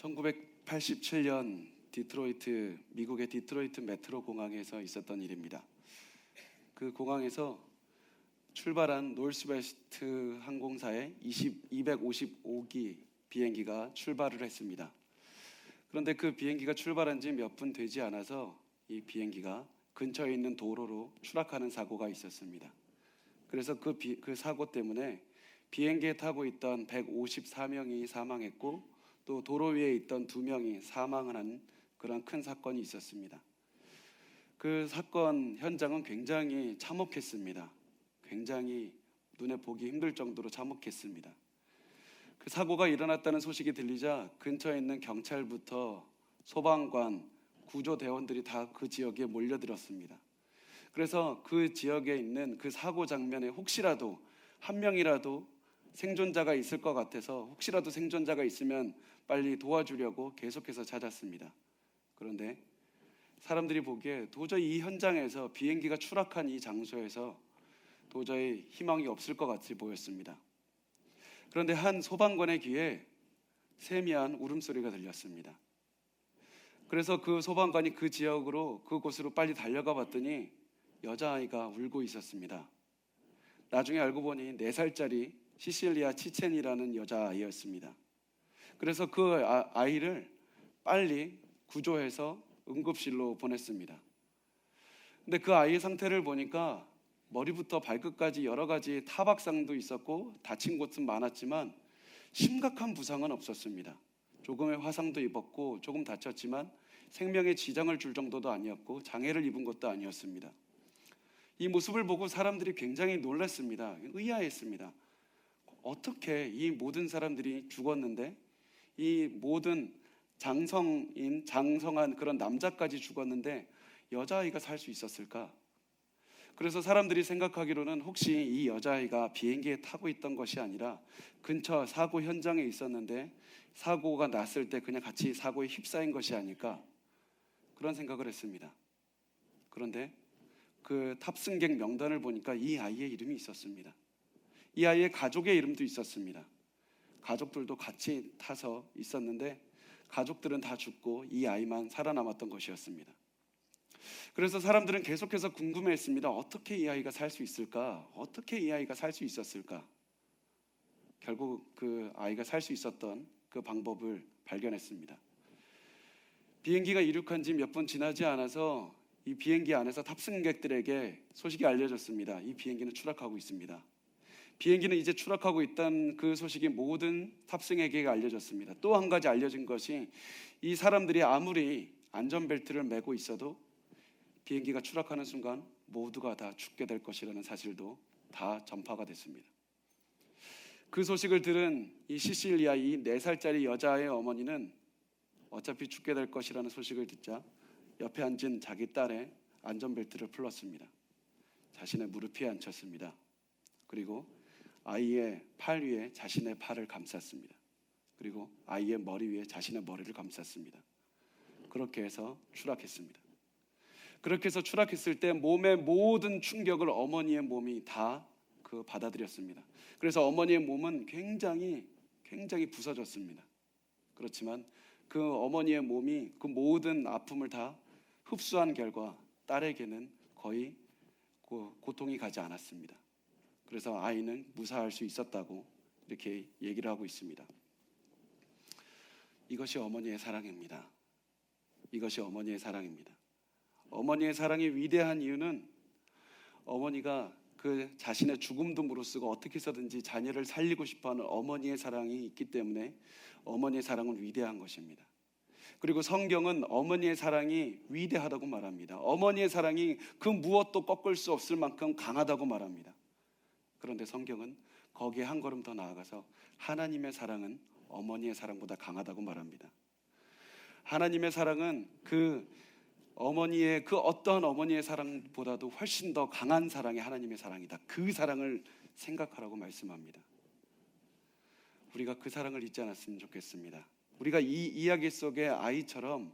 1987년 미국의 디트로이트 메트로 공항에서 있었던 일입니다. 그 공항에서 출발한 노스웨스트 항공사의 255기 비행기가 출발을 했습니다. 그런데 그 비행기가 출발한 지 몇 분 되지 않아서 이 비행기가 근처에 있는 도로로 추락하는 사고가 있었습니다. 그래서 그 사고 때문에 비행기에 타고 있던 154명이 사망했고 또 도로 위에 있던 2명이 사망을 한 그런 큰 사건이 있었습니다. 그 사건 현장은 굉장히 참혹했습니다. 굉장히 눈에 보기 힘들 정도로 참혹했습니다. 그 사고가 일어났다는 소식이 들리자 근처에 있는 경찰부터 소방관, 구조대원들이 다 그 지역에 몰려들었습니다. 그래서 그 지역에 있는 그 사고 장면에 혹시라도 한 명이라도 생존자가 있을 것 같아서 혹시라도 생존자가 있으면 빨리 도와주려고 계속해서 찾았습니다. 그런데 사람들이 보기에 도저히 이 현장에서 비행기가 추락한 이 장소에서 도저히 희망이 없을 것 같이 보였습니다. 그런데 한 소방관의 귀에 세미한 울음소리가 들렸습니다. 그래서 그 소방관이 그 지역으로 그곳으로 빨리 달려가 봤더니 여자아이가 울고 있었습니다. 나중에 알고 보니 4살짜리 시실리아 치첸이라는 여자아이였습니다. 그래서 그 아이를 빨리 구조해서 응급실로 보냈습니다. 근데 그 아이의 상태를 보니까 머리부터 발끝까지 여러 가지 타박상도 있었고 다친 곳은 많았지만 심각한 부상은 없었습니다. 조금의 화상도 입었고 조금 다쳤지만 생명에 지장을 줄 정도도 아니었고 장애를 입은 것도 아니었습니다. 이 모습을 보고 사람들이 굉장히 놀랐습니다. 의아했습니다. 어떻게 이 모든 사람들이 죽었는데 이 모든 장성한 그런 남자까지 죽었는데 여자아이가 살 수 있었을까? 그래서 사람들이 생각하기로는 혹시 이 여자아이가 비행기에 타고 있던 것이 아니라 근처 사고 현장에 있었는데 사고가 났을 때 그냥 같이 사고에 휩싸인 것이 아닐까? 그런 생각을 했습니다. 그런데 그 탑승객 명단을 보니까 이 아이의 이름이 있었습니다. 이 아이의 가족의 이름도 있었습니다. 가족들도 같이 타서 있었는데 가족들은 다 죽고 이 아이만 살아남았던 것이었습니다. 그래서 사람들은 계속해서 궁금해했습니다. 어떻게 이 아이가 살 수 있을까? 어떻게 이 아이가 살 수 있었을까? 결국 그 아이가 살 수 있었던 그 방법을 발견했습니다. 비행기가 이륙한 지 몇 분 지나지 않아서 이 비행기 안에서 탑승객들에게 소식이 알려졌습니다. 이 비행기는 추락하고 있습니다. 비행기는 이제 추락하고 있다는 그 소식이 모든 탑승객에게 알려졌습니다. 또 한 가지 알려진 것이 이 사람들이 아무리 안전벨트를 매고 있어도 비행기가 추락하는 순간 모두가 다 죽게 될 것이라는 사실도 다 전파가 됐습니다. 그 소식을 들은 이 시실리아 이 4살짜리 여자의 어머니는 어차피 죽게 될 것이라는 소식을 듣자 옆에 앉은 자기 딸의 안전벨트를 풀었습니다. 자신의 무릎 위에 앉혔습니다. 그리고 아이의 팔 위에 자신의 팔을 감쌌습니다. 그리고 아이의 머리 위에 자신의 머리를 감쌌습니다. 그렇게 해서 추락했습니다. 그렇게 해서 추락했을 때 몸의 모든 충격을 어머니의 몸이 다 받아들였습니다. 그래서 어머니의 몸은 굉장히 부서졌습니다. 그렇지만 그 어머니의 몸이 그 모든 아픔을 다 흡수한 결과 딸에게는 거의 고통이 가지 않았습니다. 그래서 아이는 무사할 수 있었다고 이렇게 얘기를 하고 있습니다. 이것이 어머니의 사랑입니다. 이것이 어머니의 사랑입니다. 어머니의 사랑이 위대한 이유는 어머니가 그 자신의 죽음도 무릅쓰고 어떻게 해서든지 자녀를 살리고 싶어하는 어머니의 사랑이 있기 때문에 어머니의 사랑은 위대한 것입니다. 그리고 성경은 어머니의 사랑이 위대하다고 말합니다. 어머니의 사랑이 그 무엇도 꺾을 수 없을 만큼 강하다고 말합니다. 그런데 성경은 거기에 한 걸음 더 나아가서 하나님의 사랑은 어머니의 사랑보다 강하다고 말합니다. 하나님의 사랑은 그 어떤 어머니의 사랑보다도 훨씬 더 강한 사랑이 하나님의 사랑이다. 그 사랑을 생각하라고 말씀합니다. 우리가 그 사랑을 잊지 않았으면 좋겠습니다. 우리가 이 이야기 속의 아이처럼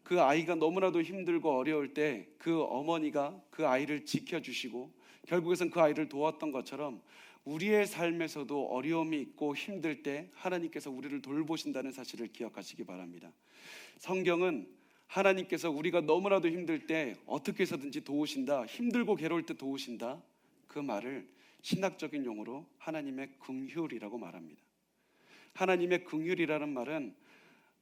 그 아이가 너무나도 힘들고 어려울 때 그 어머니가 그 아이를 지켜주시고 결국에선 그 아이를 도왔던 것처럼 우리의 삶에서도 어려움이 있고 힘들 때 하나님께서 우리를 돌보신다는 사실을 기억하시기 바랍니다. 성경은 하나님께서 우리가 너무나도 힘들 때 어떻게 해서든지 도우신다, 힘들고 괴로울 때 도우신다, 그 말을 신학적인 용어로 하나님의 긍휼이라고 말합니다. 하나님의 긍휼이라는 말은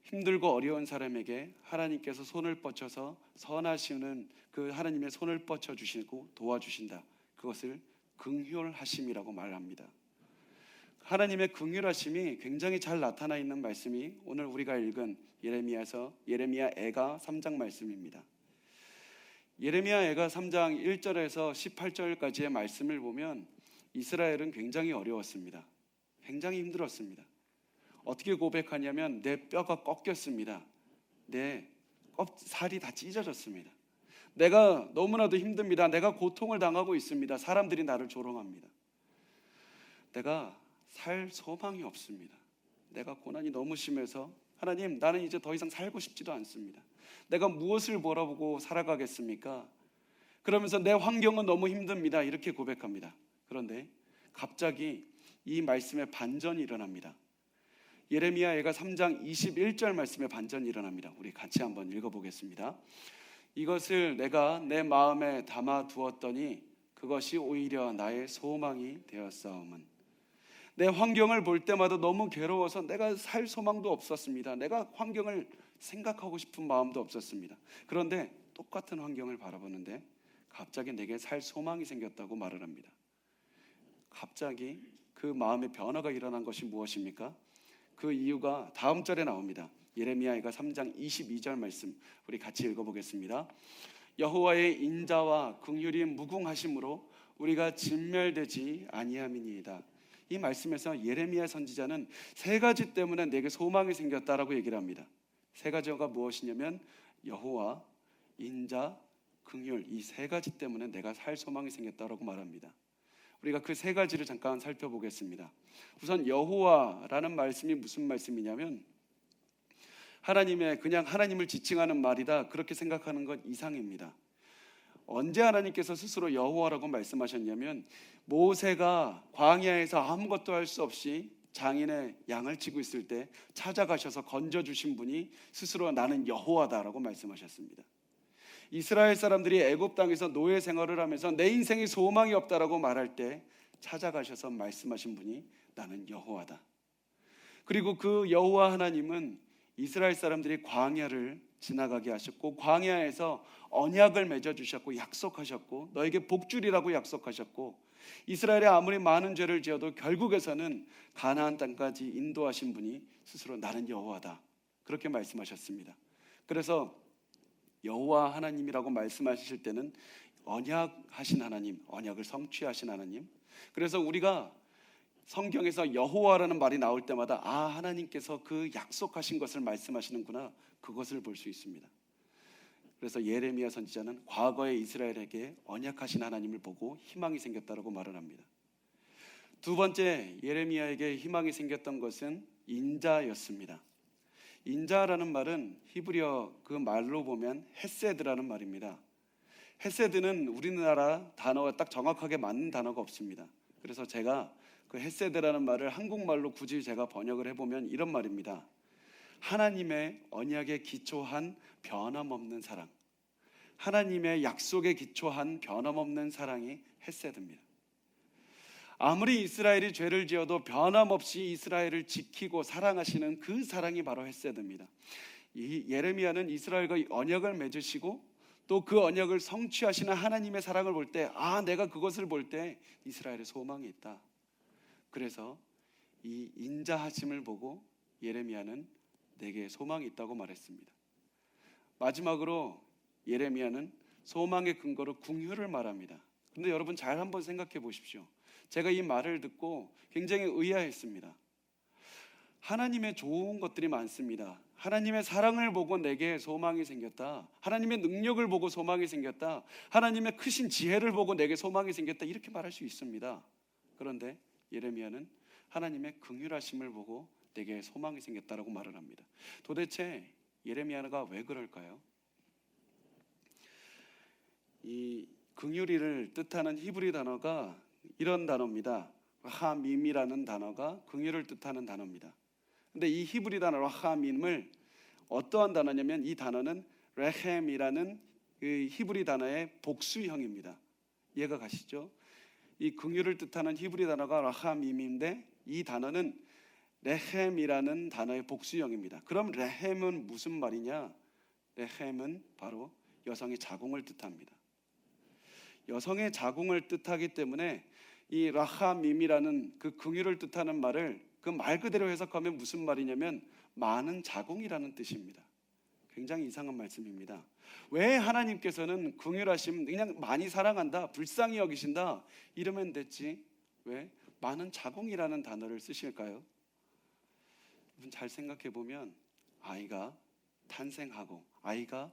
힘들고 어려운 사람에게 하나님께서 손을 뻗쳐서 선하시는 그 하나님의 손을 뻗쳐 주시고 도와주신다, 그것을 긍휼하심이라고 말합니다. 하나님의 긍휼하심이 굉장히 잘 나타나 있는 말씀이 오늘 우리가 읽은 예레미야 애가 3장 말씀입니다. 예레미야 애가 3장 1절에서 18절까지의 말씀을 보면 이스라엘은 굉장히 어려웠습니다. 굉장히 힘들었습니다. 어떻게 고백하냐면 내 뼈가 꺾였습니다. 내 살이 다 찢어졌습니다. 내가 너무나도 힘듭니다. 내가 고통을 당하고 있습니다. 사람들이 나를 조롱합니다. 내가 살 소망이 없습니다. 내가 고난이 너무 심해서 하나님, 나는 이제 더 이상 살고 싶지도 않습니다. 내가 무엇을 바라보고 살아가겠습니까? 그러면서 내 환경은 너무 힘듭니다. 이렇게 고백합니다. 그런데 갑자기 이 말씀에 반전이 일어납니다. 예레미야 애가 3장 21절 말씀에 반전이 일어납니다. 우리 같이 한번 읽어보겠습니다. 이것을 내가 내 마음에 담아 두었더니 그것이 오히려 나의 소망이 되었사오면. 내 환경을 볼 때마다 너무 괴로워서 내가 살 소망도 없었습니다. 내가 환경을 생각하고 싶은 마음도 없었습니다. 그런데 똑같은 환경을 바라보는데 갑자기 내게 살 소망이 생겼다고 말을 합니다. 갑자기 그 마음의 변화가 일어난 것이 무엇입니까? 그 이유가 다음 절에 나옵니다. 예레미야가 3장 22절 말씀 우리 같이 읽어보겠습니다. 여호와의 인자와 긍휼이 무궁하심으로 우리가 진멸되지 아니함이니이다. 이 말씀에서 예레미야 선지자는 세 가지 때문에 내게 소망이 생겼다라고 얘기를 합니다. 세 가지가 무엇이냐면 여호와, 인자, 긍휼, 이 세 가지 때문에 내가 살 소망이 생겼다라고 말합니다. 우리가 그 세 가지를 잠깐 살펴보겠습니다. 우선 여호와라는 말씀이 무슨 말씀이냐면 그냥 하나님을 지칭하는 말이다, 그렇게 생각하는 것 이상입니다. 언제 하나님께서 스스로 여호와라고 말씀하셨냐면 모세가 광야에서 아무것도 할 수 없이 장인의 양을 치고 있을 때 찾아가셔서 건져주신 분이 스스로 나는 여호와다라고 말씀하셨습니다. 이스라엘 사람들이 애굽 땅에서 노예 생활을 하면서 내 인생에 소망이 없다라고 말할 때 찾아가셔서 말씀하신 분이 나는 여호와다. 그리고 그 여호와 하나님은 이스라엘 사람들이 광야를 지나가게 하셨고 광야에서 언약을 맺어주셨고 약속하셨고 너에게 복주리라고 약속하셨고 이스라엘이 아무리 많은 죄를 지어도 결국에서는 가나안 땅까지 인도하신 분이 스스로 나는 여호와다, 그렇게 말씀하셨습니다. 그래서 여호와 하나님이라고 말씀하실 때는 언약하신 하나님, 언약을 성취하신 하나님. 그래서 우리가 성경에서 여호와라는 말이 나올 때마다 하나님께서 그 약속하신 것을 말씀하시는구나, 그것을 볼 수 있습니다. 그래서 예레미야 선지자는 과거의 이스라엘에게 언약하신 하나님을 보고 희망이 생겼다고 말을 합니다. 두 번째, 예레미야에게 희망이 생겼던 것은 인자였습니다. 인자라는 말은 히브리어 그 말로 보면 헤세드라는 말입니다. 헤세드는 우리나라 단어와 딱 정확하게 맞는 단어가 없습니다. 그래서 제가 그 헤세드라는 말을 한국말로 굳이 제가 번역을 해보면 이런 말입니다. 하나님의 언약에 기초한 변함없는 사랑, 하나님의 약속에 기초한 변함없는 사랑이 헤세드입니다. 아무리 이스라엘이 죄를 지어도 변함없이 이스라엘을 지키고 사랑하시는 그 사랑이 바로 헤세드입니다. 이 예레미야는 이스라엘과 언약을 맺으시고 또 그 언약을 성취하시는 하나님의 사랑을 볼 때 내가 그것을 볼 때 이스라엘의 소망이 있다. 그래서 이 인자하심을 보고 예레미야는 내게 소망이 있다고 말했습니다. 마지막으로 예레미야는 소망의 근거로 긍휼을 말합니다. 그런데 여러분 잘 한번 생각해 보십시오. 제가 이 말을 듣고 굉장히 의아했습니다. 하나님의 좋은 것들이 많습니다. 하나님의 사랑을 보고 내게 소망이 생겼다, 하나님의 능력을 보고 소망이 생겼다, 하나님의 크신 지혜를 보고 내게 소망이 생겼다, 이렇게 말할 수 있습니다. 그런데 예레미야는 하나님의 긍휼하심을 보고 내게 소망이 생겼다라고 말을 합니다. 도대체 예레미야가 왜 그럴까요? 이 긍휼이를 뜻하는 히브리 단어가 이런 단어입니다. 라하밈이라는 단어가 긍휼을 뜻하는 단어입니다. 근데 이 히브리 단어 라하밈을 어떠한 단어냐면 이 단어는 레헴이라는 그 히브리 단어의 복수형입니다. 이해가 가시죠? 이 긍휼을 뜻하는 히브리 단어가 라하밈인데 이 단어는 레헴이라는 단어의 복수형입니다. 그럼 레헴은 무슨 말이냐? 레헴은 바로 여성의 자궁을 뜻합니다. 여성의 자궁을 뜻하기 때문에 이 라하밈이라는 그 긍휼을 뜻하는 말을 그 말 그대로 해석하면 무슨 말이냐면 많은 자궁이라는 뜻입니다. 굉장히 이상한 말씀입니다. 왜 하나님께서는 긍휼하심, 그냥 많이 사랑한다, 불쌍히 여기신다 이러면 됐지 왜 많은 자궁이라는 단어를 쓰실까요? 여러분 잘 생각해 보면 아이가 탄생하고 아이가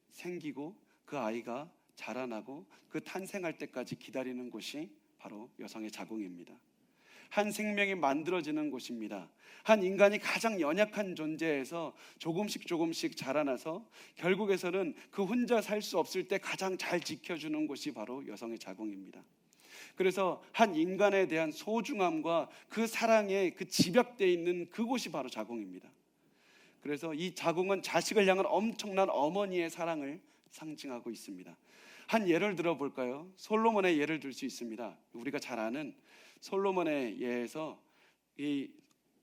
생기고 그 아이가 자라나고 그 탄생할 때까지 기다리는 곳이 바로 여성의 자궁입니다. 한 생명이 만들어지는 곳입니다. 한 인간이 가장 연약한 존재에서 조금씩 자라나서 결국에서는 그 혼자 살 수 없을 때 가장 잘 지켜주는 곳이 바로 여성의 자궁입니다. 그래서 한 인간에 대한 소중함과 그 사랑에 그 집약되어 있는 그곳이 바로 자궁입니다. 그래서 이 자궁은 자식을 향한 엄청난 어머니의 사랑을 상징하고 있습니다. 한 예를 들어볼까요? 솔로몬의 예를 들 수 있습니다. 우리가 잘 아는 솔로몬의 예에서 이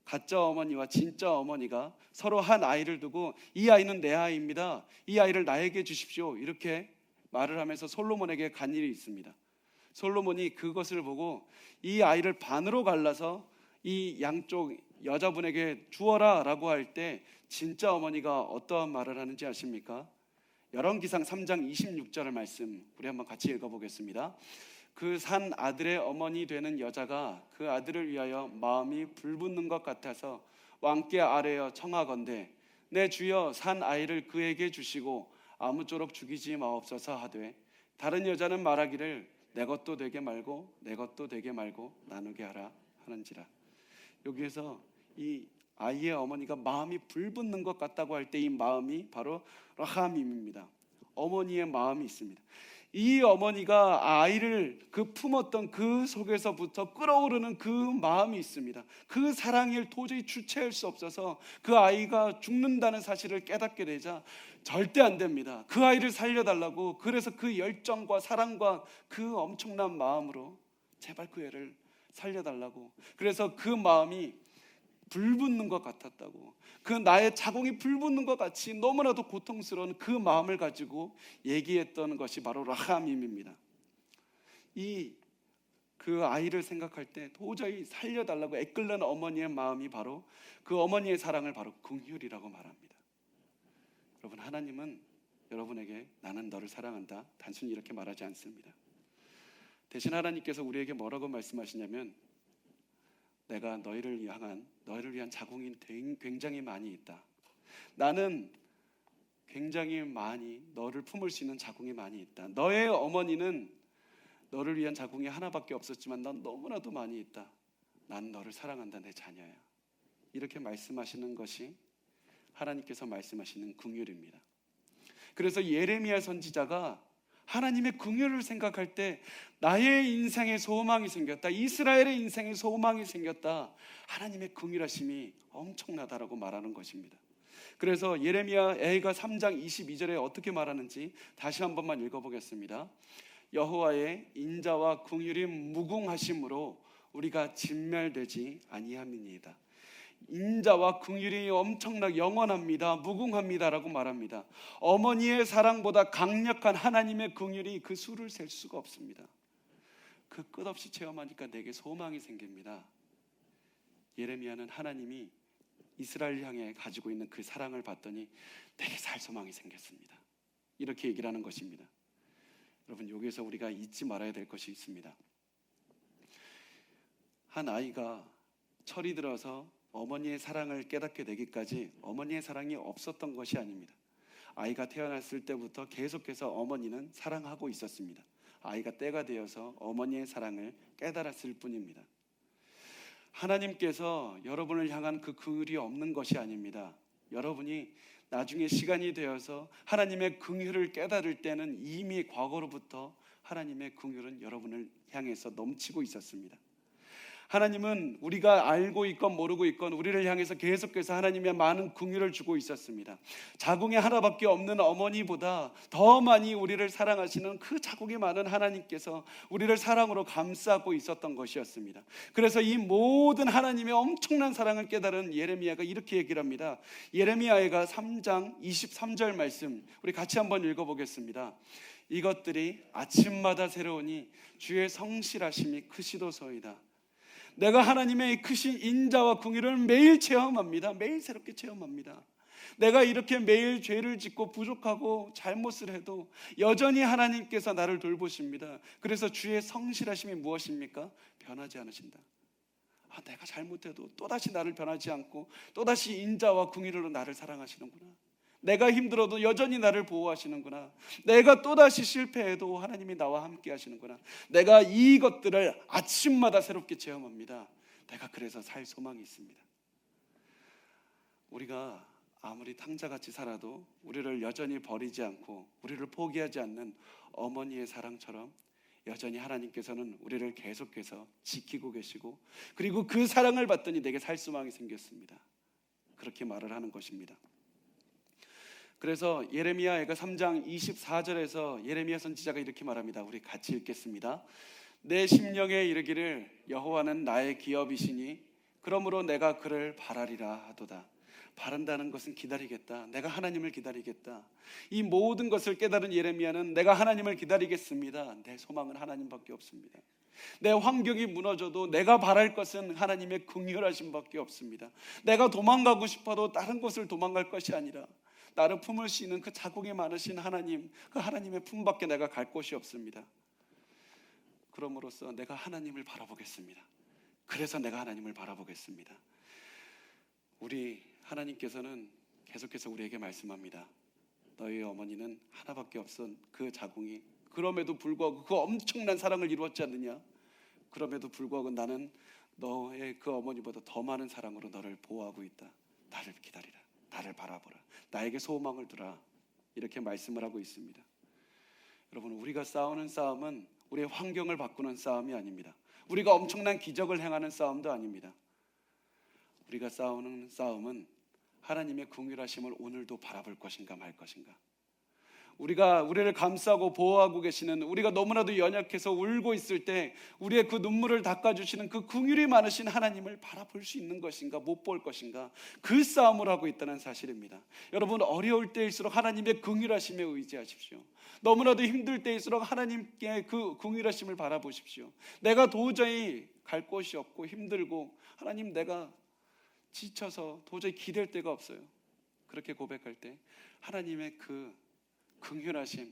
가짜 어머니와 진짜 어머니가 서로 한 아이를 두고 이 아이는 내 아이입니다. 이 아이를 나에게 주십시오. 이렇게 말을 하면서 솔로몬에게 간 일이 있습니다. 솔로몬이 그것을 보고 이 아이를 반으로 갈라서 이 양쪽 여자분에게 주어라 라고 할 때 진짜 어머니가 어떠한 말을 하는지 아십니까? 열왕기상 3장 26절의 말씀 우리 한번 같이 읽어보겠습니다. 그 산 아들의 어머니 되는 여자가 그 아들을 위하여 마음이 불붙는 것 같아서 왕께 아뢰어 청하건대 내 주여 산 아이를 그에게 주시고 아무쪼록 죽이지 마옵소서 하되 다른 여자는 말하기를 내 것도 되게 말고 내 것도 되게 말고 나누게 하라 하는지라. 여기에서 이 아이의 어머니가 마음이 불붙는 것 같다고 할 때 이 마음이 바로 라하밈입니다. 어머니의 마음이 있습니다. 이 어머니가 아이를 그 품었던 그 속에서부터 끓어오르는 그 마음이 있습니다. 그 사랑을 도저히 주체할 수 없어서 그 아이가 죽는다는 사실을 깨닫게 되자 절대 안 됩니다. 그 아이를 살려달라고. 그래서 그 열정과 사랑과 그 엄청난 마음으로 제발 그 애를 살려달라고. 그래서 그 마음이 불붙는 것 같았다고. 그 나의 자궁이 불붙는 것 같이 너무나도 고통스러운 그 마음을 가지고 얘기했던 것이 바로 라하밈입니다. 그 아이를 생각할 때 도저히 살려달라고 애끓는 어머니의 마음이 바로 그 어머니의 사랑을 바로 긍휼이라고 말합니다. 여러분 하나님은 여러분에게 나는 너를 사랑한다 단순히 이렇게 말하지 않습니다. 대신 하나님께서 우리에게 뭐라고 말씀하시냐면 내가 너희를 위한 자궁이 굉장히 많이 있다. 나는 굉장히 많이 너를 품을 수 있는 자궁이 많이 있다. 너의 어머니는 너를 위한 자궁이 하나밖에 없었지만 난 너무나도 많이 있다. 난 너를 사랑한다 내 자녀야. 이렇게 말씀하시는 것이 하나님께서 말씀하시는 긍휼입니다. 그래서 예레미야 선지자가 하나님의 긍휼을 생각할 때 나의 인생에 소망이 생겼다. 이스라엘의 인생에 소망이 생겼다. 하나님의 긍휼하심이 엄청나다라고 말하는 것입니다. 그래서 예레미야 애가 3장 22절에 어떻게 말하는지 다시 한 번만 읽어보겠습니다. 여호와의 인자와 긍휼이 무궁하심으로 우리가 진멸되지 아니함이니이다. 인자와 긍휼이 엄청나게 영원합니다. 무궁합니다라고 말합니다. 어머니의 사랑보다 강력한 하나님의 긍휼이 그 수를 셀 수가 없습니다. 그 끝없이 체험하니까 내게 소망이 생깁니다. 예레미야는 하나님이 이스라엘 향해 가지고 있는 그 사랑을 봤더니 내게 살 소망이 생겼습니다. 이렇게 얘기를 하는 것입니다. 여러분 여기에서 우리가 잊지 말아야 될 것이 있습니다. 한 아이가 철이 들어서 어머니의 사랑을 깨닫게 되기까지 어머니의 사랑이 없었던 것이 아닙니다. 아이가 태어났을 때부터 계속해서 어머니는 사랑하고 있었습니다. 아이가 때가 되어서 어머니의 사랑을 깨달았을 뿐입니다. 하나님께서 여러분을 향한 그 긍휼이 없는 것이 아닙니다. 여러분이 나중에 시간이 되어서 하나님의 긍휼을 깨달을 때는 이미 과거로부터 하나님의 긍휼은 여러분을 향해서 넘치고 있었습니다. 하나님은 우리가 알고 있건 모르고 있건 우리를 향해서 계속해서 하나님의 많은 긍휼을 주고 있었습니다. 자궁에 하나밖에 없는 어머니보다 더 많이 우리를 사랑하시는 그 자궁이 많은 하나님께서 우리를 사랑으로 감싸고 있었던 것이었습니다. 그래서 이 모든 하나님의 엄청난 사랑을 깨달은 예레미야가 이렇게 얘기를 합니다. 예레미야가 3장 23절 말씀 우리 같이 한번 읽어보겠습니다. 이것들이 아침마다 새로우니 주의 성실하심이 크시도소이다. 내가 하나님의 크신 인자와 긍휼을 매일 체험합니다. 매일 새롭게 체험합니다. 내가 이렇게 매일 죄를 짓고 부족하고 잘못을 해도 여전히 하나님께서 나를 돌보십니다. 그래서 주의 성실하심이 무엇입니까? 변하지 않으신다. 내가 잘못해도 또다시 나를 변하지 않고 또다시 인자와 긍휼로 나를 사랑하시는구나. 내가 힘들어도 여전히 나를 보호하시는구나. 내가 또다시 실패해도 하나님이 나와 함께 하시는구나. 내가 이것들을 아침마다 새롭게 체험합니다. 내가 그래서 살 소망이 있습니다. 우리가 아무리 탕자같이 살아도 우리를 여전히 버리지 않고 우리를 포기하지 않는 어머니의 사랑처럼 여전히 하나님께서는 우리를 계속해서 지키고 계시고, 그리고 그 사랑을 받더니 내게 살 소망이 생겼습니다. 그렇게 말을 하는 것입니다. 그래서 예레미야가 3장 24절에서 예레미야 선지자가 이렇게 말합니다. 우리 같이 읽겠습니다. 내 심령에 이르기를 여호와는 나의 기업이시니 그러므로 내가 그를 바라리라 하도다. 바란다는 것은 기다리겠다. 내가 하나님을 기다리겠다. 이 모든 것을 깨달은 예레미야는 내가 하나님을 기다리겠습니다. 내 소망은 하나님밖에 없습니다. 내 환경이 무너져도 내가 바랄 것은 하나님의 긍휼하심밖에 없습니다. 내가 도망가고 싶어도 다른 곳을 도망갈 것이 아니라 나를 품을 수 있는 그 자궁이 많으신 하나님, 그 하나님의 품밖에 내가 갈 곳이 없습니다. 그럼으로써 내가 하나님을 바라보겠습니다. 그래서 내가 하나님을 바라보겠습니다. 우리 하나님께서는 계속해서 우리에게 말씀합니다. 너희 어머니는 하나밖에 없던 그 자궁이 그럼에도 불구하고 그 엄청난 사랑을 이루었지 않느냐? 그럼에도 불구하고 나는 너의 그 어머니보다 더 많은 사랑으로 너를 보호하고 있다. 나를 기다리라. 나를 바라보라. 나에게 소망을 두라. 이렇게 말씀을 하고 있습니다. 여러분, 우리가 싸우는 싸움은 우리의 환경을 바꾸는 싸움이 아닙니다. 우리가 엄청난 기적을 행하는 싸움도 아닙니다. 우리가 싸우는 싸움은 하나님의 긍휼하심을 오늘도 바라볼 것인가 말 것인가. 우리를 감싸고 보호하고 계시는, 우리가 너무나도 연약해서 울고 있을 때 우리의 그 눈물을 닦아주시는 그 긍휼이 많으신 하나님을 바라볼 수 있는 것인가, 못 볼 것인가, 그 싸움을 하고 있다는 사실입니다. 여러분, 어려울 때일수록 하나님의 긍휼하심에 의지하십시오. 너무나도 힘들 때일수록 하나님께 그 긍휼하심을 바라보십시오. 내가 도저히 갈 곳이 없고 힘들고 하나님 내가 지쳐서 도저히 기댈 데가 없어요. 그렇게 고백할 때 하나님의 그 긍휼하심,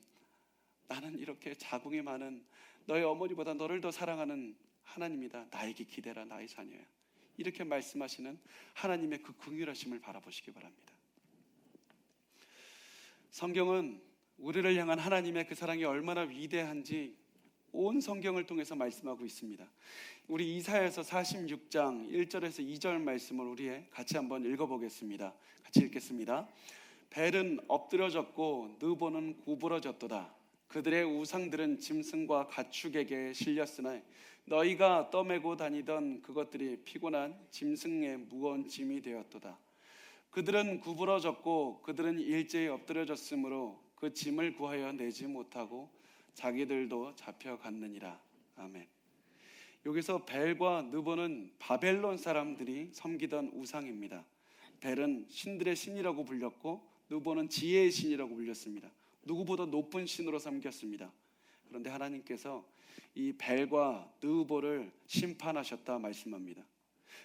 나는 이렇게 자궁이 많은 너의 어머니보다 너를 더 사랑하는 하나님이다. 나에게 기대라, 나의 자녀야. 이렇게 말씀하시는 하나님의 그 긍휼하심을 바라보시기 바랍니다. 성경은 우리를 향한 하나님의 그 사랑이 얼마나 위대한지 온 성경을 통해서 말씀하고 있습니다. 우리 이사야서 46장 1절에서 2절 말씀을 우리 같이 한번 읽어보겠습니다. 같이 읽겠습니다. 벨은 엎드려졌고 느보는 구부러졌도다. 그들의 우상들은 짐승과 가축에게 실렸으나 너희가 떠매고 다니던 그것들이 피곤한 짐승의 무거운 짐이 되었도다. 그들은 구부러졌고 그들은 일제히 엎드려졌으므로 그 짐을 구하여 내지 못하고 자기들도 잡혀갔느니라. 아멘. 여기서 벨과 느보는 바벨론 사람들이 섬기던 우상입니다. 벨은 신들의 신이라고 불렸고 느보는 지혜의 신이라고 불렸습니다. 누구보다 높은 신으로 섬겼습니다. 그런데 하나님께서 이 벨과 느보를 심판하셨다 말씀합니다.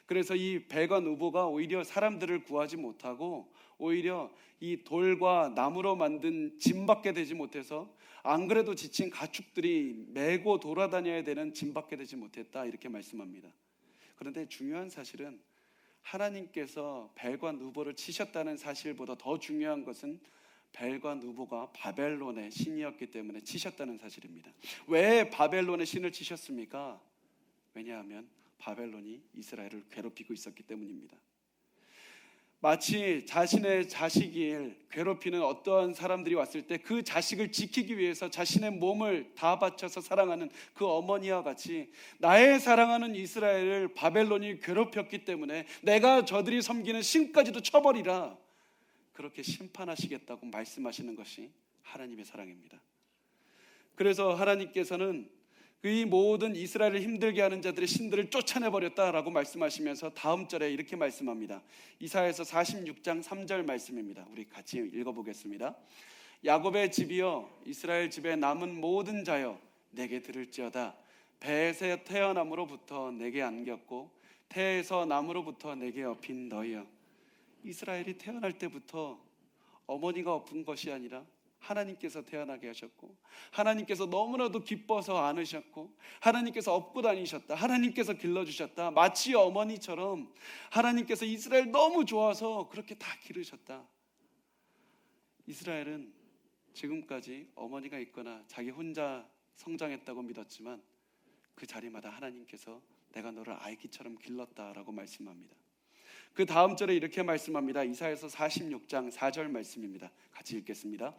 그래서 이 벨과 느보가 오히려 사람들을 구하지 못하고 오히려 이 돌과 나무로 만든 짐밖에 되지 못해서 안 그래도 지친 가축들이 메고 돌아다녀야 되는 짐밖에 되지 못했다 이렇게 말씀합니다. 그런데 중요한 사실은 하나님께서 벨과 느보를 치셨다는 사실보다 더 중요한 것은 벨과 느보가 바벨론의 신이었기 때문에 치셨다는 사실입니다. 왜 바벨론의 신을 치셨습니까? 왜냐하면 바벨론이 이스라엘을 괴롭히고 있었기 때문입니다. 마치 자신의 자식을 괴롭히는 어떠한 사람들이 왔을 때 그 자식을 지키기 위해서 자신의 몸을 다 바쳐서 사랑하는 그 어머니와 같이 나의 사랑하는 이스라엘을 바벨론이 괴롭혔기 때문에 내가 저들이 섬기는 신까지도 쳐버리라, 그렇게 심판하시겠다고 말씀하시는 것이 하나님의 사랑입니다. 그래서 하나님께서는 이 모든 이스라엘을 힘들게 하는 자들의 신들을 쫓아내버렸다라고 말씀하시면서 다음 절에 이렇게 말씀합니다. 이사야서 46장 3절 말씀입니다. 우리 같이 읽어보겠습니다. 야곱의 집이여, 이스라엘 집에 남은 모든 자여, 내게 들을지어다. 배에서 태어남으로부터 내게 안겼고 태에서 남으로부터 내게 업힌 너희여. 이스라엘이 태어날 때부터 어머니가 엎은 것이 아니라 하나님께서 태어나게 하셨고, 하나님께서 너무나도 기뻐서 안으셨고, 하나님께서 업고 다니셨다, 하나님께서 길러주셨다. 마치 어머니처럼 하나님께서 이스라엘 너무 좋아서 그렇게 다 기르셨다. 이스라엘은 지금까지 어머니가 있거나 자기 혼자 성장했다고 믿었지만 그 자리마다 하나님께서 내가 너를 아이기처럼 길렀다라고 말씀합니다. 그 다음 절에 이렇게 말씀합니다. 이사야서 46장 4절 말씀입니다. 같이 읽겠습니다.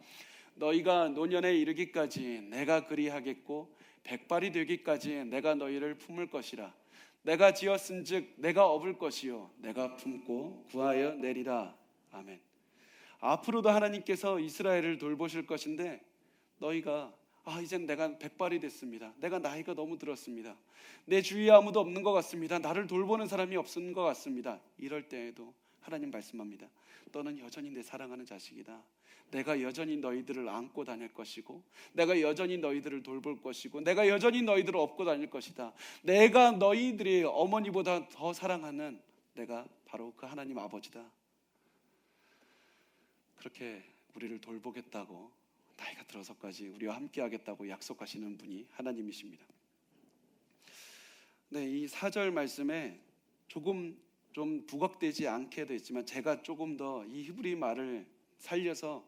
너희가 노년에 이르기까지 내가 그리하겠고 백발이 되기까지 내가 너희를 품을 것이라. 내가 지었은즉 내가 업을 것이요 내가 품고 구하여 내리라. 아멘. 앞으로도 하나님께서 이스라엘을 돌보실 것인데, 너희가 이젠 내가 백발이 됐습니다, 내가 나이가 너무 들었습니다, 내 주위에 아무도 없는 것 같습니다, 나를 돌보는 사람이 없는 것 같습니다, 이럴 때에도 하나님 말씀합니다. 너는 여전히 내 사랑하는 자식이다. 내가 여전히 너희들을 안고 다닐 것이고, 내가 여전히 너희들을 돌볼 것이고, 내가 여전히 너희들을 업고 다닐 것이다. 내가 너희들이 어머니보다 더 사랑하는 내가 바로 그 하나님 아버지다. 그렇게 우리를 돌보겠다고, 나이가 들어서까지 우리와 함께 하겠다고 약속하시는 분이 하나님이십니다. 네, 이 4절 말씀에 조금 좀 부각되지 않게도 있지만 제가 조금 더 이 히브리 말을 살려서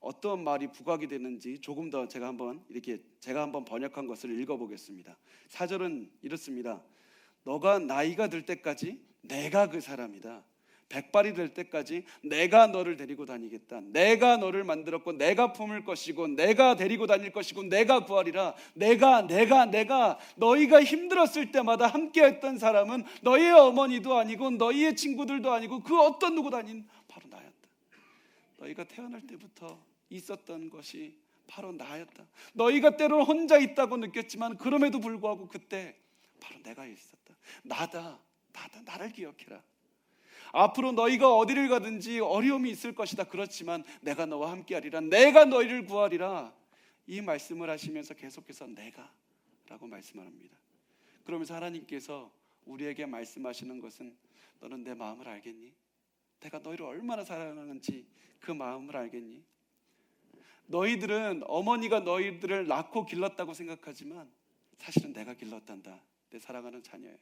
어떤 말이 부각이 되는지 조금 더 제가 한번 번역한 것을 읽어보겠습니다. 4절은 이렇습니다. 너가 나이가 들 때까지 내가 그 사람이다. 백발이 될 때까지 내가 너를 데리고 다니겠다. 내가 너를 만들었고 내가 품을 것이고 내가 데리고 다닐 것이고 내가 구하리라. 내가 너희가 힘들었을 때마다 함께했던 사람은 너희의 어머니도 아니고 너희의 친구들도 아니고 그 어떤 누구도 아닌 바로 나였다. 너희가 태어날 때부터 있었던 것이 바로 나였다. 너희가 때로는 혼자 있다고 느꼈지만 그럼에도 불구하고 그때 바로 내가 있었다. 나다. 나를 기억해라. 앞으로 너희가 어디를 가든지 어려움이 있을 것이다. 그렇지만 내가 너와 함께하리라. 내가 너희를 구하리라. 이 말씀을 하시면서 계속해서 내가 라고 말씀합니다. 그러면서 하나님께서 우리에게 말씀하시는 것은 너는 내 마음을 알겠니? 내가 너희를 얼마나 사랑하는지 그 마음을 알겠니? 너희들은 어머니가 너희들을 낳고 길렀다고 생각하지만 사실은 내가 길렀단다. 내 사랑하는 자녀야.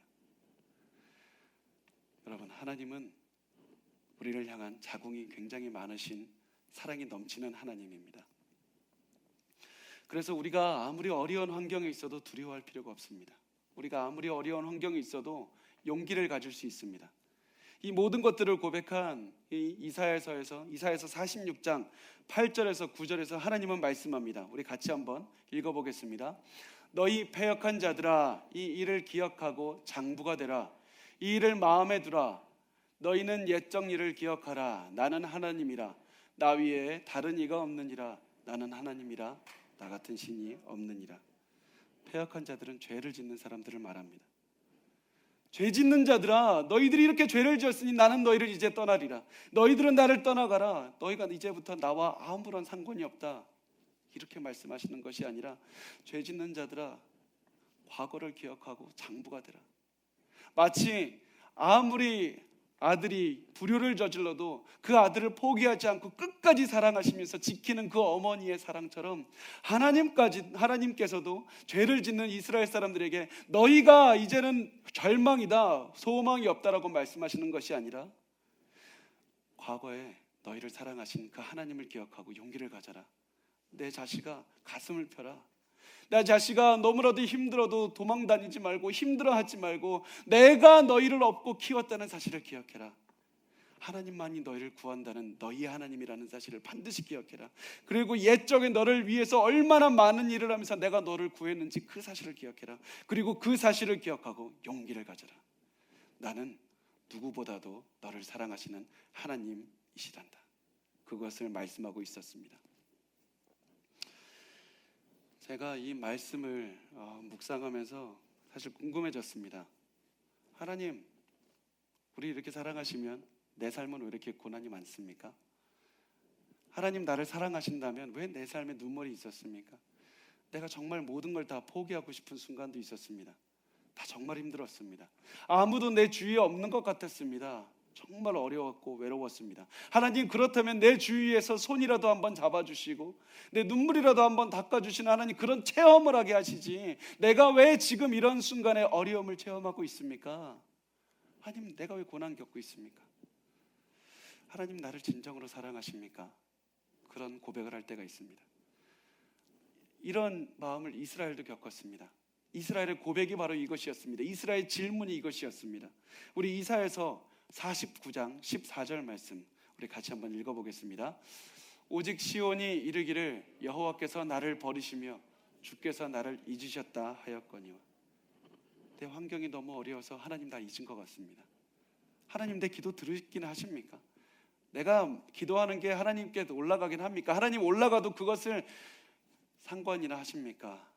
여러분, 하나님은 우리를 향한 자궁이 굉장히 많으신 사랑이 넘치는 하나님입니다. 그래서 우리가 아무리 어려운 환경에 있어도 두려워할 필요가 없습니다. 우리가 아무리 어려운 환경에 있어도 용기를 가질 수 있습니다. 이 모든 것들을 고백한 이 이사야서에서 46장 8절에서 9절에서 하나님은 말씀합니다. 우리 같이 한번 읽어보겠습니다. 너희 패역한 자들아, 이 일을 기억하고 장부가 되라. 이 일을 마음에 두라. 너희는 옛적 일을 기억하라. 나는 하나님이라. 나 위에 다른 이가 없느니라. 나는 하나님이라. 나 같은 신이 없느니라. 패역한 자들은 죄를 짓는 사람들을 말합니다. 죄 짓는 자들아, 너희들이 이렇게 죄를 지었으니 나는 너희를 이제 떠나리라. 너희들은 나를 떠나가라. 너희가 이제부터 나와 아무런 상관이 없다. 이렇게 말씀하시는 것이 아니라 죄 짓는 자들아, 과거를 기억하고 장부가 되라. 마치 아무리 아들이 불효를 저질러도 그 아들을 포기하지 않고 끝까지 사랑하시면서 지키는 그 어머니의 사랑처럼 하나님께서도 죄를 짓는 이스라엘 사람들에게 너희가 이제는 절망이다, 소망이 없다라고 말씀하시는 것이 아니라 과거에 너희를 사랑하신 그 하나님을 기억하고 용기를 가져라. 내 자식아, 가슴을 펴라. 내 자식아, 너무나도 힘들어도 도망다니지 말고 힘들어하지 말고 내가 너희를 업고 키웠다는 사실을 기억해라. 하나님만이 너희를 구한다는 너희의 하나님이라는 사실을 반드시 기억해라. 그리고 옛적에 너를 위해서 얼마나 많은 일을 하면서 내가 너를 구했는지 그 사실을 기억해라. 그리고 그 사실을 기억하고 용기를 가져라. 나는 누구보다도 너를 사랑하시는 하나님이시단다. 그것을 말씀하고 있었습니다. 제가 이 말씀을 묵상하면서 사실 궁금해졌습니다. 하나님, 우리 이렇게 사랑하시면 내 삶은 왜 이렇게 고난이 많습니까? 하나님, 나를 사랑하신다면 왜 내 삶에 눈물이 있었습니까? 내가 정말 모든 걸 다 포기하고 싶은 순간도 있었습니다. 다 정말 힘들었습니다. 아무도 내 주위에 없는 것 같았습니다. 정말 어려웠고 외로웠습니다. 하나님, 그렇다면 내 주위에서 손이라도 한번 잡아주시고 내 눈물이라도 한번 닦아주시는 하나님, 그런 체험을 하게 하시지 내가 왜 지금 이런 순간에 어려움을 체험하고 있습니까? 하나님, 내가 왜 고난 겪고 있습니까? 하나님, 나를 진정으로 사랑하십니까? 그런 고백을 할 때가 있습니다. 이런 마음을 이스라엘도 겪었습니다. 이스라엘의 고백이 바로 이것이었습니다. 이스라엘의 질문이 이것이었습니다. 우리 이사야서 49장 14절 말씀 우리 같이 한번 읽어보겠습니다. 오직 시온이 이르기를 여호와께서 나를 버리시며 주께서 나를 잊으셨다 하였거니와. 내 환경이 너무 어려워서 하나님 나 잊은 것 같습니다. 하나님, 내 기도 들으시긴 하십니까? 내가 기도하는 게 하나님께 올라가긴 합니까? 하나님, 올라가도 그것을 상관이나 하십니까?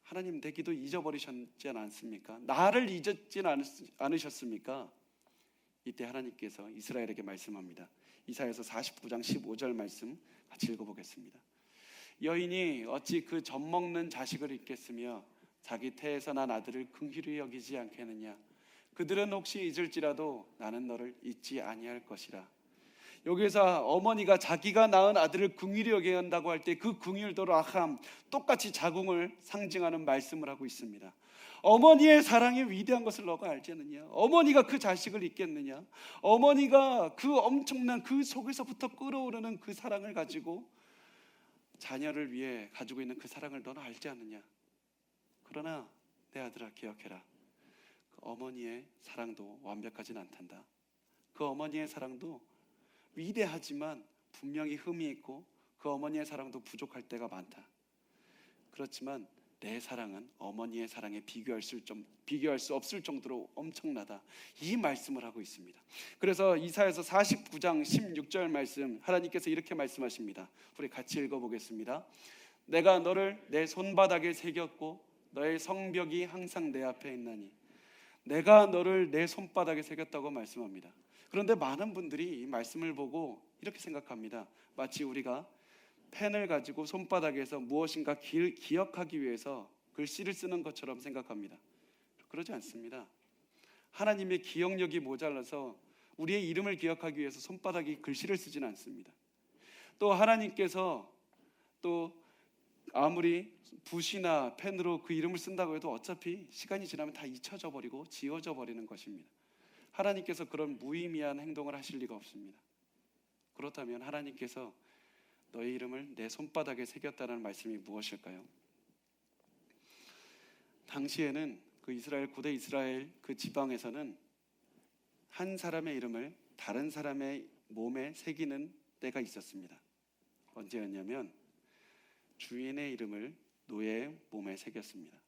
하나님, 내 기도 잊어버리셨지 않습니까? 나를 잊었지 않으셨습니까? 이때 하나님께서 이스라엘에게 말씀합니다. 이사야서 49장 15절 말씀 같이 읽어보겠습니다. 여인이 어찌 그 젖먹는 자식을 잊겠으며 자기 태에서 난 아들을 긍휼히 여기지 않겠느냐. 그들은 혹시 잊을지라도 나는 너를 잊지 아니할 것이라. 여기서 어머니가 자기가 낳은 아들을 긍휼히 여겨야 한다고 할 때 그 긍휼도 라함, 똑같이 자궁을 상징하는 말씀을 하고 있습니다. 어머니의 사랑이 위대한 것을 너가 알지 않느냐? 어머니가 그 자식을 잊겠느냐? 어머니가 그 엄청난 그 속에서부터 끓어오르는 그 사랑을 가지고 자녀를 위해 가지고 있는 그 사랑을 너는 알지 않느냐? 그러나 내 아들아, 기억해라. 그 어머니의 사랑도 완벽하진 않단다. 그 어머니의 사랑도 위대하지만 분명히 흠이 있고 그 어머니의 사랑도 부족할 때가 많다. 그렇지만 내 사랑은 어머니의 사랑에 비교할 수 없을 정도로 엄청나다. 이 말씀을 하고 있습니다. 그래서 이사야서 49장 16절 말씀 하나님께서 이렇게 말씀하십니다. 우리 같이 읽어보겠습니다. 내가 너를 내 손바닥에 새겼고 너의 성벽이 항상 내 앞에 있나니. 내가 너를 내 손바닥에 새겼다고 말씀합니다. 그런데 많은 분들이 이 말씀을 보고 이렇게 생각합니다. 마치 우리가 펜을 가지고 손바닥에서 무엇인가 기억하기 위해서 글씨를 쓰는 것처럼 생각합니다. 그러지 않습니다. 하나님의 기억력이 모자라서 우리의 이름을 기억하기 위해서 손바닥에 글씨를 쓰지는 않습니다. 또 하나님께서 또 아무리 붓이나 펜으로 그 이름을 쓴다고 해도 어차피 시간이 지나면 다 잊혀져 버리고 지워져 버리는 것입니다. 하나님께서 그런 무의미한 행동을 하실 리가 없습니다. 그렇다면 하나님께서 너의 이름을 내 손바닥에 새겼다는 말씀이 무엇일까요? 당시에는 그 고대 이스라엘 그 지방에서는 한 사람의 이름을 다른 사람의 몸에 새기는 때가 있었습니다. 언제였냐면 주인의 이름을 노예의 몸에 새겼습니다.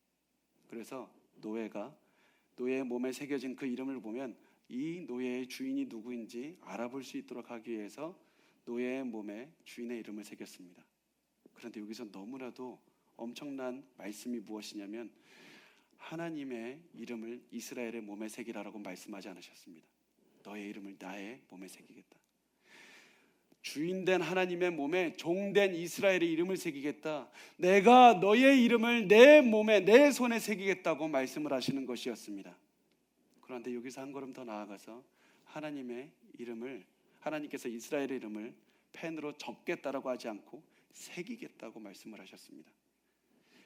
그래서 노예의 몸에 새겨진 그 이름을 보면 이 노예의 주인이 누구인지 알아볼 수 있도록 하기 위해서 노예의 몸에 주인의 이름을 새겼습니다. 그런데 여기서 너무나도 엄청난 말씀이 무엇이냐면 하나님의 이름을 이스라엘의 몸에 새기라라고 말씀하지 않으셨습니다. 너의 이름을 나의 몸에 새기겠다. 주인된 하나님의 몸에 종된 이스라엘의 이름을 새기겠다. 내가 너의 이름을 내 몸에 내 손에 새기겠다고 말씀을 하시는 것이었습니다. 그런데 여기서 한 걸음 더 나아가서 하나님께서 이스라엘의 이름을 펜으로 적겠다라고 하지 않고 새기겠다고 말씀을 하셨습니다.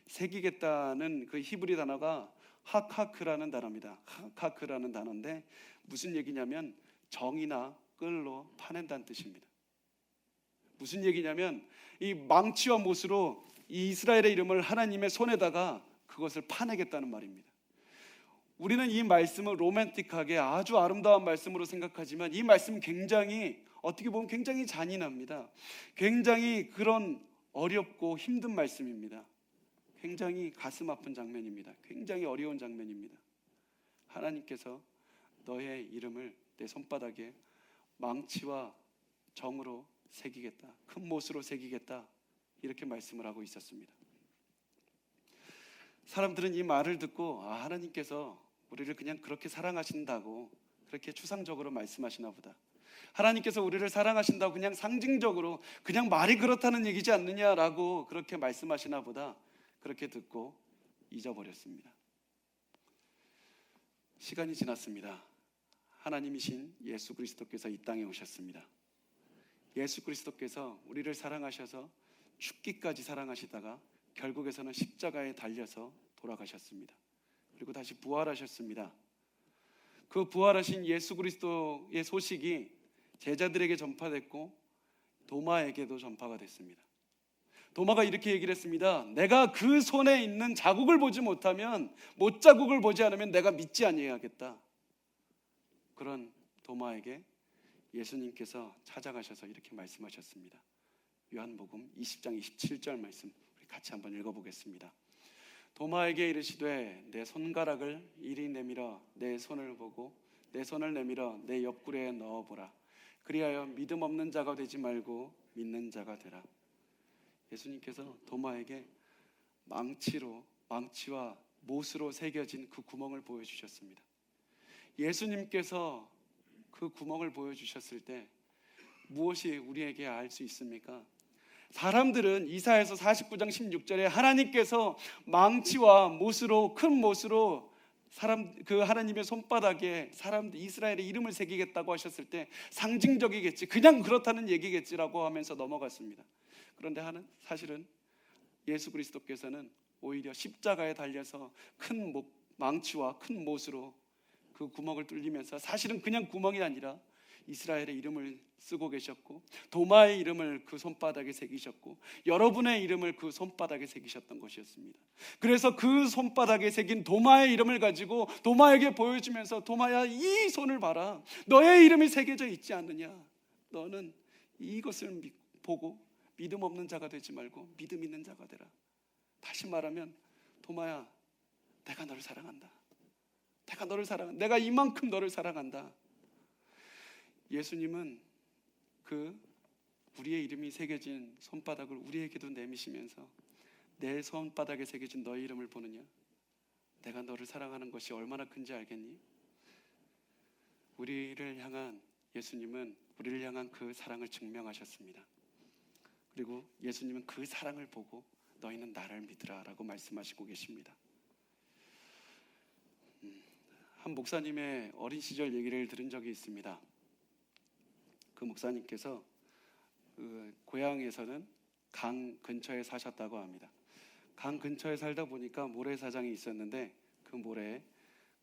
새기겠다는 그 히브리 단어가 하카크라는 단어입니다. 하카크라는 단어인데 무슨 얘기냐면 정이나 끌로 파낸다는 뜻입니다. 무슨 얘기냐면 이 망치와 못으로 이 이스라엘의 이름을 하나님의 손에다가 그것을 파내겠다는 말입니다. 우리는 이 말씀을 로맨틱하게 아주 아름다운 말씀으로 생각하지만 이 말씀은 굉장히, 어떻게 보면 굉장히 잔인합니다. 굉장히 그런 어렵고 힘든 말씀입니다. 굉장히 가슴 아픈 장면입니다. 굉장히 어려운 장면입니다. 하나님께서 너의 이름을 내 손바닥에 망치와 정으로 새기겠다, 큰 못으로 새기겠다, 이렇게 말씀을 하고 있었습니다. 사람들은 이 말을 듣고 하나님께서 우리를 그냥 그렇게 사랑하신다고 그렇게 추상적으로 말씀하시나 보다, 하나님께서 우리를 사랑하신다고 그냥 상징적으로 그냥 말이 그렇다는 얘기지 않느냐라고 그렇게 말씀하시나 보다, 그렇게 듣고 잊어버렸습니다. 시간이 지났습니다. 하나님이신 예수 그리스도께서 이 땅에 오셨습니다. 예수 그리스도께서 우리를 사랑하셔서 죽기까지 사랑하시다가 결국에서는 십자가에 달려서 돌아가셨습니다. 그리고 다시 부활하셨습니다. 그 부활하신 예수 그리스도의 소식이 제자들에게 전파됐고 도마에게도 전파가 됐습니다. 도마가 이렇게 얘기를 했습니다. 내가 그 손에 있는 자국을 보지 못하면, 못자국을 보지 않으면 내가 믿지 아니하겠다. 그런 도마에게 예수님께서 찾아가셔서 이렇게 말씀하셨습니다. 요한복음 20장 27절 말씀 우리 같이 한번 읽어보겠습니다. 도마에게 이르시되 내 손가락을 이리 내밀어 내 손을 보고 내 손을 내밀어 내 옆구리에 넣어보라. 그리하여 믿음 없는 자가 되지 말고 믿는 자가 되라. 예수님께서 도마에게 망치와 못으로 새겨진 그 구멍을 보여주셨습니다. 예수님께서 그 구멍을 보여주셨을 때 무엇이 우리에게 알 수 있습니까? 사람들은 이사야서 49장 16절에 하나님께서 망치와 못으로, 큰 못으로 그 하나님의 손바닥에 이스라엘의 이름을 새기겠다고 하셨을 때 상징적이겠지, 그냥 그렇다는 얘기겠지라고 하면서 넘어갔습니다. 그런데 사실은 예수 그리스도께서는 오히려 십자가에 달려서 큰 망치와 큰 못으로 그 구멍을 뚫리면서 사실은 그냥 구멍이 아니라 이스라엘의 이름을 쓰고 계셨고 도마의 이름을 그 손바닥에 새기셨고 여러분의 이름을 그 손바닥에 새기셨던 것이었습니다. 그래서 그 손바닥에 새긴 도마의 이름을 가지고 도마에게 보여주면서 도마야, 이 손을 봐라. 너의 이름이 새겨져 있지 않느냐. 너는 이것을 보고 믿음 없는 자가 되지 말고 믿음 있는 자가 되라. 다시 말하면 도마야, 내가 너를 사랑한다. 내가 이만큼 너를 사랑한다. 예수님은 우리의 이름이 새겨진 손바닥을 우리에게도 내미시면서 내 손바닥에 새겨진 너의 이름을 보느냐? 내가 너를 사랑하는 것이 얼마나 큰지 알겠니? 예수님은 우리를 향한 그 사랑을 증명하셨습니다. 그리고 예수님은 그 사랑을 보고 너희는 나를 믿으라 라고 말씀하시고 계십니다. 한 목사님의 어린 시절 얘기를 들은 적이 있습니다. 그 목사님께서 고향에서는 강 근처에 사셨다고 합니다. 강 근처에 살다 보니까 모래사장이 있었는데 그 모래에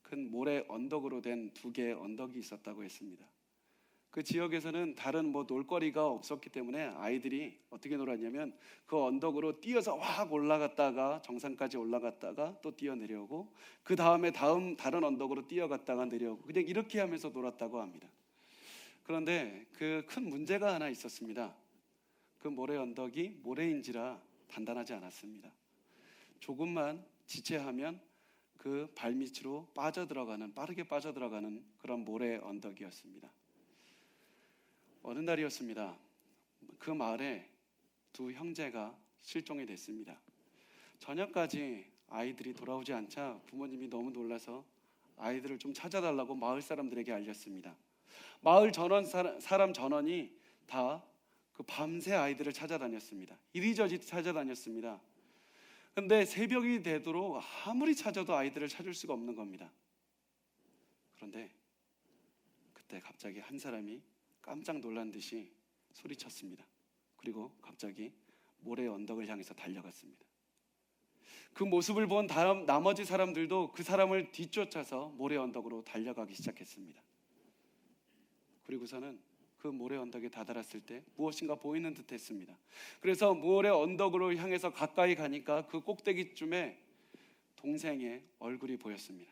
큰 모래 언덕으로 된 2개의 언덕이 있었다고 했습니다. 그 지역에서는 다른 놀거리가 없었기 때문에 아이들이 어떻게 놀았냐면 그 언덕으로 뛰어서 확 올라갔다가 정상까지 올라갔다가 또 뛰어내려오고 그 다음에 다른 언덕으로 뛰어갔다가 내려오고 그냥 이렇게 하면서 놀았다고 합니다. 그런데 그 큰 문제가 하나 있었습니다. 그 모래 언덕이 모래인지라 단단하지 않았습니다. 조금만 지체하면 그 발밑으로 빠르게 빠져들어가는 그런 모래 언덕이었습니다. 어느 날이었습니다. 그 마을에 2 형제가 실종이 됐습니다. 저녁까지 아이들이 돌아오지 않자 부모님이 너무 놀라서 아이들을 좀 찾아달라고 마을 사람들에게 알렸습니다. 마을 사람 전원이 다 밤새 아이들을 찾아다녔습니다. 이리저리 찾아다녔습니다. 그런데 새벽이 되도록 아무리 찾아도 아이들을 찾을 수가 없는 겁니다. 그런데 그때 갑자기 한 사람이 깜짝 놀란 듯이 소리쳤습니다. 그리고 갑자기 모래 언덕을 향해서 달려갔습니다. 그 모습을 본 나머지 사람들도 그 사람을 뒤쫓아서 모래 언덕으로 달려가기 시작했습니다. 그리고서는 그 모래 언덕에 다다랐을 때 무엇인가 보이는 듯 했습니다. 그래서 모래 언덕으로 향해서 가까이 가니까 그 꼭대기쯤에 동생의 얼굴이 보였습니다.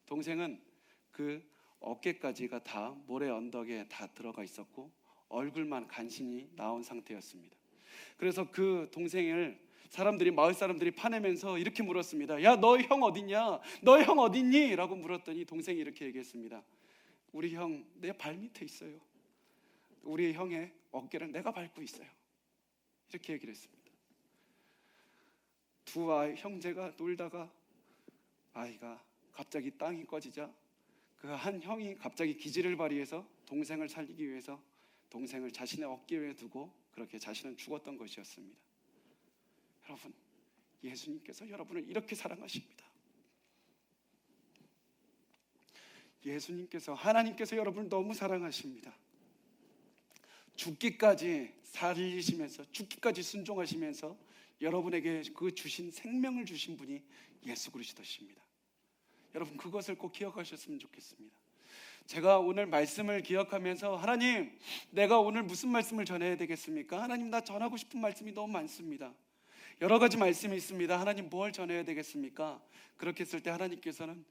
동생은 그 어깨까지가 다 모래 언덕에 다 들어가 있었고 얼굴만 간신히 나온 상태였습니다. 그래서 그 동생을 마을 사람들이 파내면서 이렇게 물었습니다. 야, 너 형 어딨냐? 너 형 어딨니? 라고 물었더니 동생이 이렇게 얘기했습니다. 우리 형 내 발 밑에 있어요. 우리 형의 어깨를 내가 밟고 있어요. 이렇게 얘기를 했습니다. 두 형제가 놀다가 아이가 갑자기 땅이 꺼지자 그 한 형이 갑자기 기지를 발휘해서 동생을 살리기 위해서 동생을 자신의 어깨 위에 두고 그렇게 자신은 죽었던 것이었습니다. 여러분, 예수님께서 여러분을 이렇게 사랑하십니다. 예수님께서, 하나님께서 여러분을 너무 사랑하십니다. 죽기까지 살리시면서 죽기까지 순종하시면서 여러분에게 그 주신 생명을 주신 분이 예수 그리스도십니다. 여러분, 그것을 꼭 기억하셨으면 좋겠습니다. 제가 오늘 말씀을 기억하면서 하나님, 내가 오늘 무슨 말씀을 전해야 되겠습니까? 하나님, 나 전하고 싶은 말씀이 너무 많습니다. 여러 가지 말씀이 있습니다. 하나님, 뭘 전해야 되겠습니까? 그렇게 했을 때 하나님께서는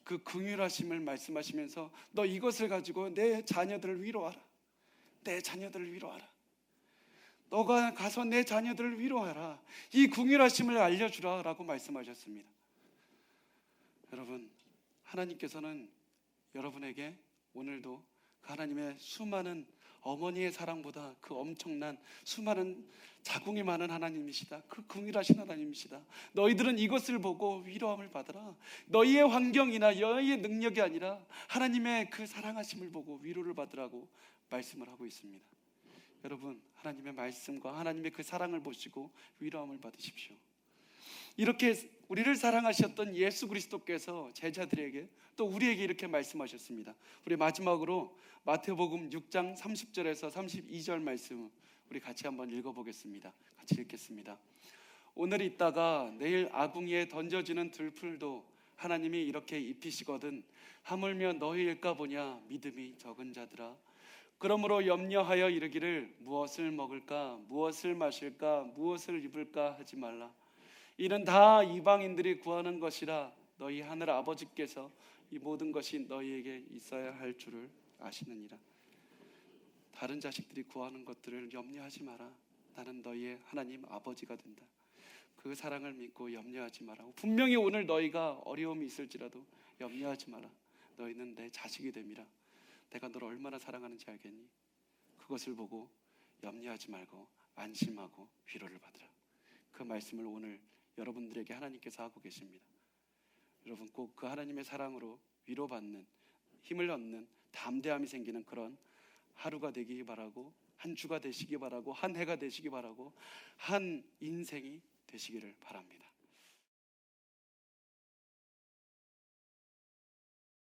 그 긍휼하심을 말씀하시면서 너 이것을 가지고 내 자녀들을 위로하라. 내 자녀들을 위로하라. 너가 가서 내 자녀들을 위로하라. 이 긍휼하심을 알려주라 라고 말씀하셨습니다. 여러분, 하나님께서는 여러분에게 오늘도 하나님의 수많은 어머니의 사랑보다 그 엄청난 수많은 자궁이 많은 하나님이시다. 그 긍휼하신 하나님이시다. 너희들은 이것을 보고 위로함을 받으라. 너희의 환경이나 너희의 능력이 아니라 하나님의 그 사랑하심을 보고 위로를 받으라고 말씀을 하고 있습니다. 여러분, 하나님의 말씀과 하나님의 그 사랑을 보시고 위로함을 받으십시오. 이렇게 우리를 사랑하셨던 예수 그리스도께서 제자들에게 또 우리에게 이렇게 말씀하셨습니다. 우리 마지막으로 마태복음 6장 30절에서 32절 말씀 우리 같이 한번 읽어보겠습니다. 같이 읽겠습니다. 오늘 있다가 내일 아궁이에 던져지는 들풀도 하나님이 이렇게 입히시거든 하물며 너희일까 보냐 믿음이 적은 자들아. 그러므로 염려하여 이르기를 무엇을 먹을까 무엇을 마실까 무엇을 입을까 하지 말라. 이는 다 이방인들이 구하는 것이라 너희 하늘 아버지께서 이 모든 것이 너희에게 있어야 할 줄을 아시느니라. 다른 자식들이 구하는 것들을 염려하지 마라. 나는 너희의 하나님 아버지가 된다. 그 사랑을 믿고 염려하지 마라. 분명히 오늘 너희가 어려움이 있을지라도 염려하지 마라. 너희는 내 자식이 됨이라. 내가 너를 얼마나 사랑하는지 알겠니? 그것을 보고 염려하지 말고 안심하고 위로를 받으라. 그 말씀을 오늘 여러분들에게 하나님께서 하고 계십니다. 여러분, 꼭 그 하나님의 사랑으로 위로받는, 힘을 얻는 담대함이 생기는 그런 하루가 되기 바라고, 한 주가 되시기 바라고, 한 해가 되시기 바라고, 한 인생이 되시기를 바랍니다.